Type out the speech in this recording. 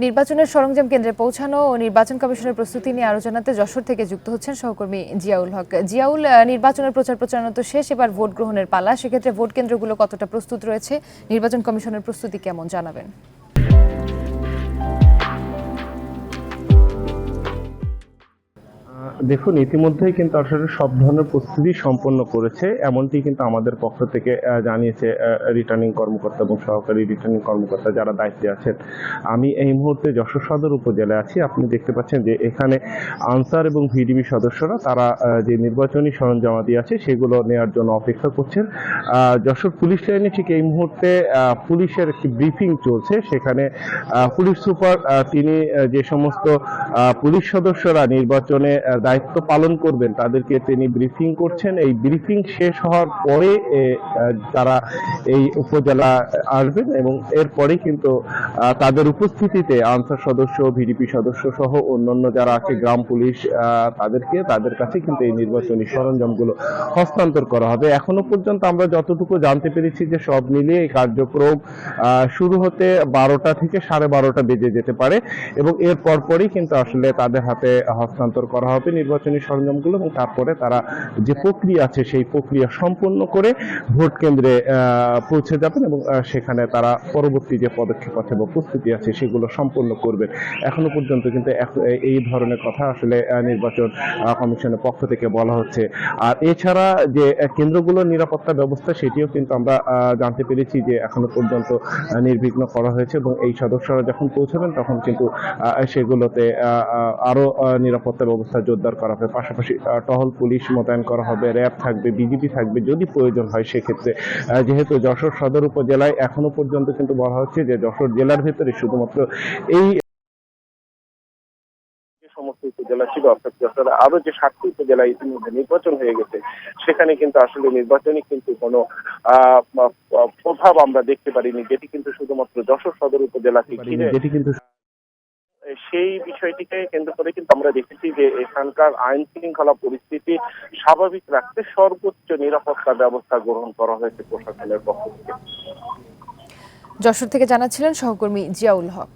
নির্বাচনের সরঞ্জাম কেন্দ্রে পৌঁছানো ও নির্বাচন কমিশনের প্রস্তুতি নিয়ে আলোচনাতে যশোর থেকে যুক্ত হচ্ছেন সহকর্মী জিয়াউল হক। জিয়াউল, নির্বাচনের প্রচার প্রচারণা তো শেষ, এবার ভোট গ্রহণের পালা। সেক্ষেত্রে ভোট কেন্দ্রগুলো কতটা প্রস্তুত রয়েছে, নির্বাচন কমিশনের প্রস্তুতি কেমন জানাবেন? দেখুন, ইতিমধ্যেই কিন্তু আসলে সব ধরনের প্রস্তুতি সম্পন্ন করেছে, এমনটি কিন্তু আমাদের পক্ষ থেকে জানিয়েছে রিটার্নিং কর্মকর্তা এবং সহকারী রিটার্নিং কর্মকর্তা যারা দায়িত্বে আছেন। আমি এই মুহূর্তে যশোর সদর উপজেলায় আছি। আপনি দেখতে পাচ্ছেন যে এখানে আনসার এবং ভিডিবি সদস্যরা তারা যে নির্বাচনী সরঞ্জামাদি আছে সেগুলো নেওয়ার জন্য অপেক্ষা করছেন। যশোর পুলিশ লাইনে ঠিক এই মুহূর্তে পুলিশের একটি ব্রিফিং চলছে। সেখানে পুলিশ সুপার তিনি যে সমস্ত পুলিশ সদস্যরা নির্বাচনে দায়িত্ব পালন করবেন তাদেরকে তিনি ব্রিফিং করছেন। এই ব্রিফিং শেষ হওয়ার পরে তারা এই উপজেলা আসবেন এবং এরপরে কিন্তু তাদের উপস্থিতিতে আনসার সদস্য, ভিডিপি সদস্য সহ অন্যান্য যারা আছে গ্রাম পুলিশ, তাদের কাছে কিন্তু এই নির্বাচনী সরঞ্জামগুলো হস্তান্তর করা হবে। এখনো পর্যন্ত আমরা যতটুকু জানতে পেরেছি যে সব মিলিয়ে এই কার্যক্রম শুরু হতে 12টা থেকে 12:30 বেজে যেতে পারে এবং এর পরপরই কিন্তু আসলে তাদের হাতে হস্তান্তর করা হবে নির্বাচনী সরঞ্জামগুলো এবং তারপরে তারা যে প্রক্রিয়া আছে সেই প্রক্রিয়া সম্পন্ন করে ভোট কেন্দ্রে পৌঁছে যাবেন এবং সেখানে তারা পরবর্তী যে পদক্ষেপ আছে বা প্রস্তুতি আছে সেগুলো সম্পন্ন করবেন। এখনো পর্যন্ত কিন্তু এই ধরনের কথা আসলে নির্বাচন কমিশনের পক্ষ থেকে বলা হচ্ছে। আর এছাড়া যে কেন্দ্রগুলোর নিরাপত্তা ব্যবস্থা সেটিও কিন্তু আমরা জানতে পেরেছি যে এখনো পর্যন্ত নির্বিঘ্ন করা হয়েছে এবং এই সদস্যরা যখন পৌঁছাবেন তখন কিন্তু সেগুলোতে আরো নিরাপত্তা ব্যবস্থা জোরদার করা হবে। পাশাপাশি টহল পুলিশ মোতায়েন করা হবে, র্যাব থাকবে, বিজিবি থাকবে যদি প্রয়োজন হয় সেক্ষেত্রে। যেহেতু যশোর সদর উপজেলায় এখনো পর্যন্ত কিন্তু বলা হচ্ছে যে যশোর জেলার ভেতরে শুধুমাত্র এই সমস্ত উপজেলা ছিল, অর্থাৎ যশোরে আরো যে 7টি উপজেলা ইতিমধ্যে নির্বাচন হয়ে গেছে সেখানে কিন্তু আসলে নির্বাচনী কিন্তু কোনো প্রভাব আমরা দেখতে পারিনি, যেটি কিন্তু শুধুমাত্র যশোর সদর উপজেলাকে ঘিরে। সেই বিষয়টিকে কেন্দ্র করে কিন্তু আমরা দেখেছি যে এখানকার আইন শৃঙ্খলা পরিস্থিতি স্বাভাবিক রাখতে সর্বোচ্চ নিরাপত্তা ব্যবস্থা গ্রহণ করা হয়েছে প্রশাসনের পক্ষ থেকে। যশোর থেকে জানাচ্ছিলেন সহকর্মী জিয়াউল হক।